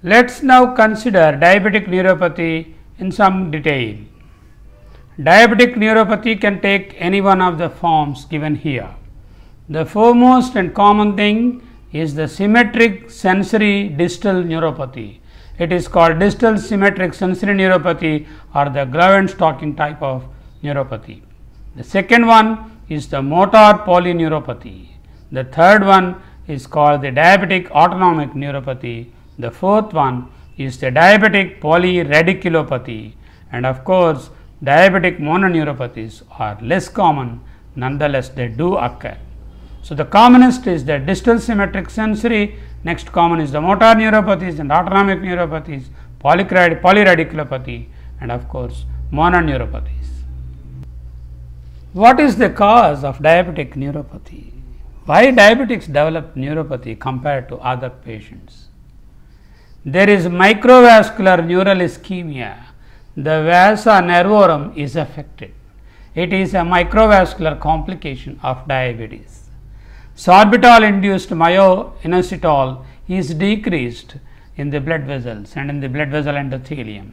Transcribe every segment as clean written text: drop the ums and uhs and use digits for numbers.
Let us now consider diabetic neuropathy in some detail. Diabetic neuropathy can take any one of the forms given here. The foremost and common thing is the symmetric sensory distal neuropathy. It is called distal symmetric sensory neuropathy or the Graven-Stocking type of neuropathy. The second one is the motor polyneuropathy. The third one is called the diabetic autonomic neuropathy. The fourth one is the diabetic polyradiculopathy, and of course, diabetic mononeuropathies are less common, nonetheless they do occur. So, the commonest is the distal symmetric sensory, next common is the motor neuropathies and autonomic neuropathies, polyradiculopathy and of course, mononeuropathies. What is the cause of diabetic neuropathy? Why diabetics develop neuropathy compared to other patients? There is microvascular neural ischemia. The vasa nervorum is affected. It is a microvascular complication of diabetes. Sorbitol induced myoinositol is decreased in the blood vessels and in the blood vessel endothelium.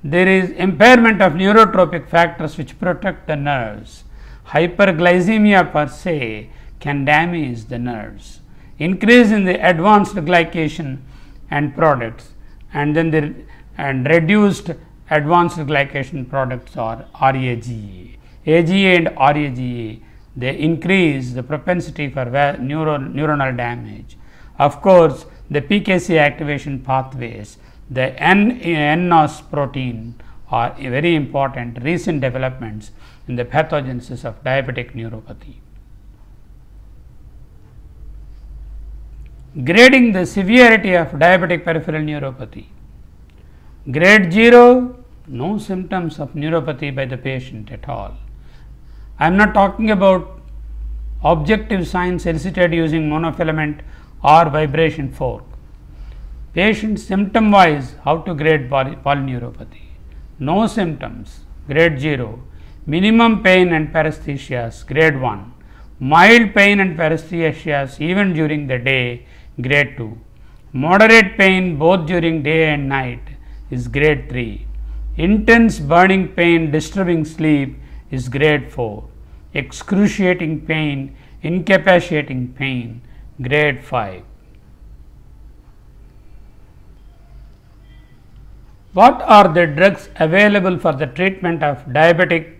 There is impairment of neurotropic factors which protect the nerves. Hyperglycemia per se can damage the nerves. Increase in the advanced glycation and products, and then the reduced advanced glycation products or RAGA. AGA and RAGA, they increase the propensity for neuronal damage. Of course, the PKC activation pathways, the nNOS protein are very important recent developments in the pathogenesis of diabetic neuropathy. Grading the severity of diabetic peripheral neuropathy. Grade 0, no symptoms of neuropathy by the patient at all. I am not talking about objective signs elicited using monofilament or vibration fork. Patient symptom wise, how to grade polyneuropathy? No symptoms, grade 0. Minimum pain and paresthesias, grade 1. Mild pain and paresthesias even during the day, grade 2. Moderate pain both during day and night is grade 3. Intense burning pain disturbing sleep is grade 4. Excruciating pain, incapacitating pain, grade 5. What are the drugs available for the treatment of diabetic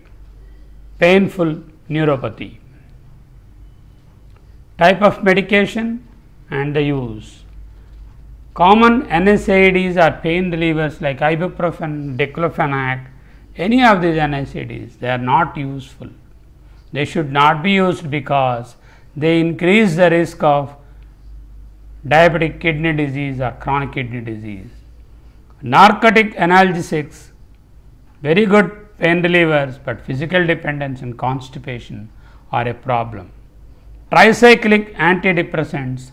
painful neuropathy? Type of medication and the use. Common NSAIDs are pain relievers like ibuprofen, diclofenac, any of these NSAIDs, they are not useful. They should not be used because they increase the risk of diabetic kidney disease or chronic kidney disease. Narcotic analgesics, very good pain relievers, but physical dependence and constipation are a problem. Tricyclic antidepressants,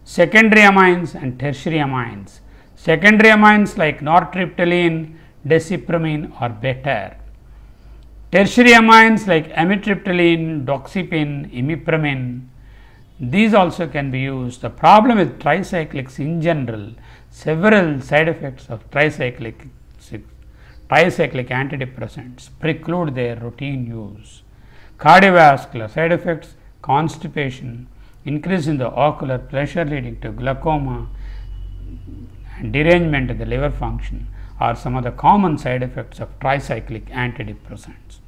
secondary amines and tertiary amines. Secondary amines like nortriptyline, desipramine are better. Tertiary amines like amitriptyline, doxepin, imipramine, these also can be used. The problem with tricyclics in general, several side effects of tricyclic antidepressants preclude their routine use. Cardiovascular side effects, constipation, increase in the ocular pressure leading to glaucoma and derangement of the liver function are some of the common side effects of tricyclic antidepressants.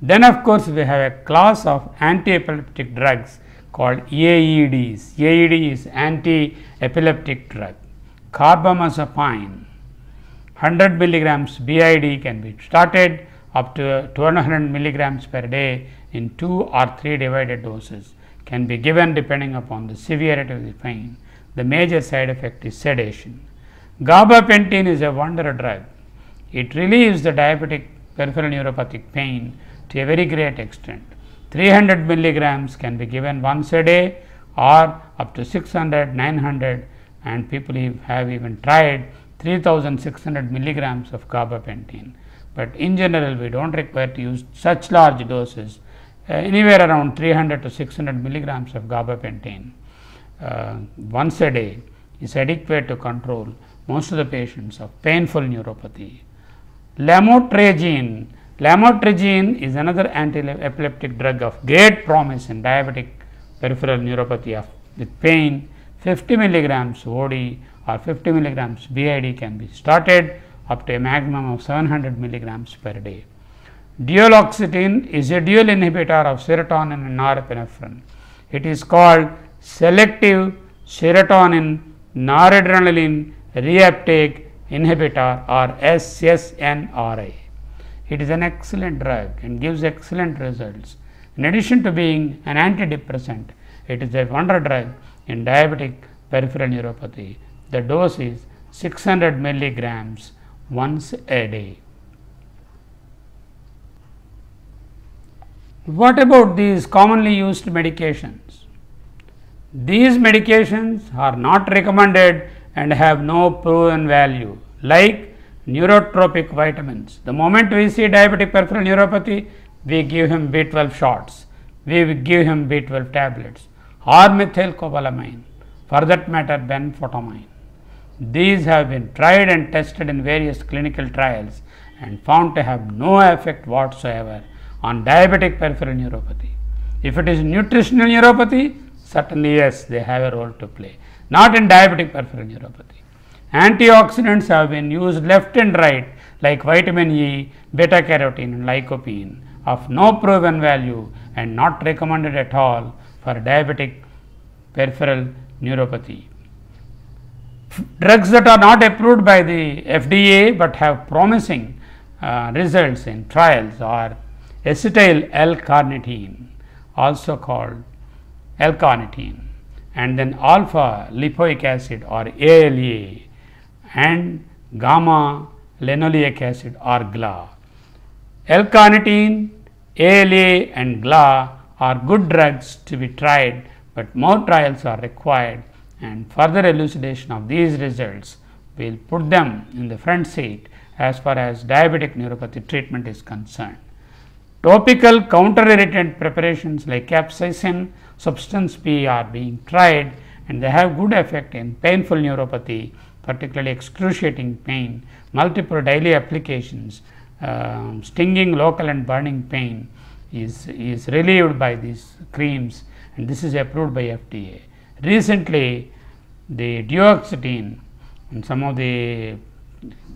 Then of course, we have a class of anti-epileptic drugs called AEDs. AED is anti-epileptic drug. Carbamazepine, 100 milligrams BID can be started up to 200 milligrams per day in 2 or 3 divided doses, can be given depending upon the severity of the pain. The major side effect is sedation. Gabapentin is a wonder drug. It relieves the diabetic peripheral neuropathic pain to a very great extent. 300 milligrams can be given once a day or up to 600, 900, and people have even tried 3600 milligrams of gabapentin. But in general, we do not require to use such large doses. Anywhere around 300 to 600 milligrams of gabapentin once a day is adequate to control most of the patients of painful neuropathy. Lamotrigine. Lamotrigine is another anti-epileptic drug of great promise in diabetic peripheral neuropathy with pain. 50 milligrams OD or 50 milligrams BID can be started up to a maximum of 700 milligrams per day. Duloxetine is a dual inhibitor of serotonin and norepinephrine. It is called selective serotonin noradrenaline reuptake inhibitor or SSNRI. It is an excellent drug and gives excellent results. In addition to being an antidepressant, it is a wonder drug in diabetic peripheral neuropathy. The dose is 600 milligrams once a day. What about these commonly used medications? These medications are not recommended and have no proven value, like neurotropic vitamins. The moment we see diabetic peripheral neuropathy, we give him B12 shots, we give him B12 tablets, or methylcobalamin, for that matter benfotiamine. These have been tried and tested in various clinical trials and found to have no effect whatsoever on diabetic peripheral neuropathy. If it is nutritional neuropathy, certainly yes, they have a role to play, not in diabetic peripheral neuropathy. Antioxidants have been used left and right, like vitamin E, beta carotene and lycopene, of no proven value and not recommended at all for diabetic peripheral neuropathy. Drugs that are not approved by the FDA but have promising results in trials are acetyl L-carnitine, also called L-carnitine, and then alpha lipoic acid or ALA, and gamma linoleic acid or GLA. L-carnitine, ALA and GLA are good drugs to be tried, but more trials are required, and further elucidation of these results will put them in the front seat as far as diabetic neuropathy treatment is concerned. Topical counter-irritant preparations like capsaicin, substance P are being tried, and they have good effect in painful neuropathy, particularly excruciating pain, multiple daily applications, stinging local and burning pain is relieved by these creams, and this is approved by FDA. Recently, the duloxetine and some of the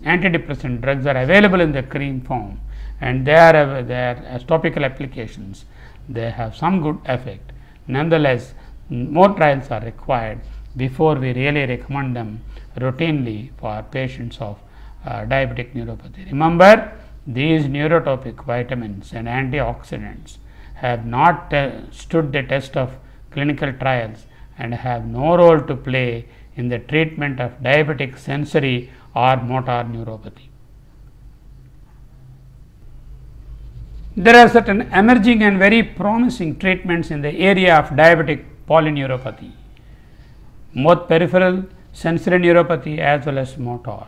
antidepressant drugs are available in the cream form, and they are as topical applications. They have some good effect. Nonetheless, more trials are required before we really recommend them routinely for patients of diabetic neuropathy. Remember, these neurotropic vitamins and antioxidants have not stood the test of clinical trials and have no role to play in the treatment of diabetic sensory or motor neuropathy. There are certain emerging and very promising treatments in the area of diabetic polyneuropathy, both peripheral sensory neuropathy as well as motor.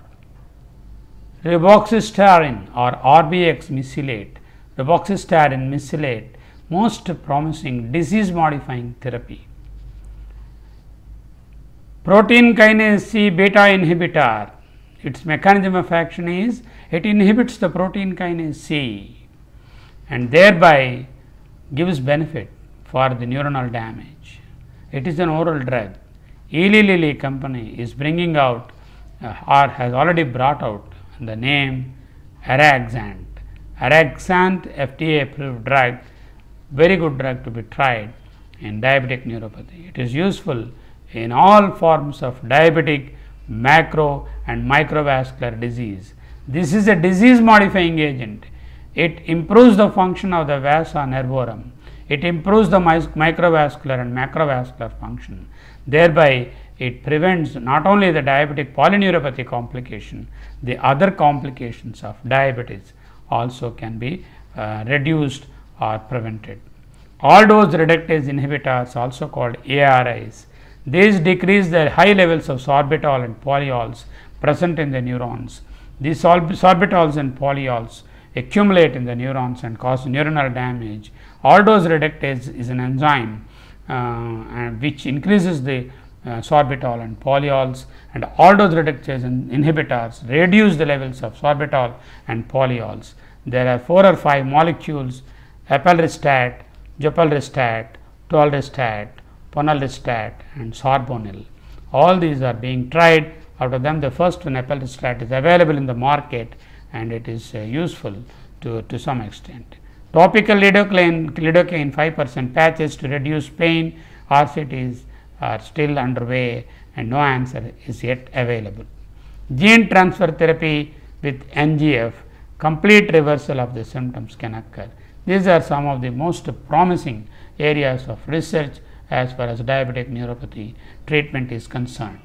Riboxystatin or RBX mesylate, riboxystatin mesylate, most promising disease modifying therapy. Protein kinase C beta inhibitor, its mechanism of action is it inhibits the protein kinase C and thereby gives benefit for the neuronal damage. It is an oral drug. Eli Lilly company is bringing out or has already brought out the name Araxant. Araxant FDA approved drug, very good drug to be tried in diabetic neuropathy. It is useful in all forms of diabetic macro and microvascular disease. This is a disease modifying agent. It improves the function of the vasa nervorum. It improves the microvascular and macrovascular function. Thereby, it prevents not only the diabetic polyneuropathy complication, the other complications of diabetes also can be reduced or prevented. Aldose reductase inhibitors, also called ARIs, these decrease the high levels of sorbitol and polyols present in the neurons. These sorbitols and polyols accumulate in the neurons and cause neuronal damage. Aldose reductase is an enzyme which increases the sorbitol and polyols, and aldose reductase inhibitors reduce the levels of sorbitol and polyols. There are 4 or 5 molecules: apelristat, gepelristat, tolrestat, ponelistat and sorbonyl. All these are being tried. Out of them, the first one, apelristat, is available in the market and it is useful to some extent. Topical lidocaine 5% patches to reduce pain, RCTs are still underway and no answer is yet available. Gene transfer therapy with NGF, complete reversal of the symptoms can occur. These are some of the most promising areas of research as far as diabetic neuropathy treatment is concerned.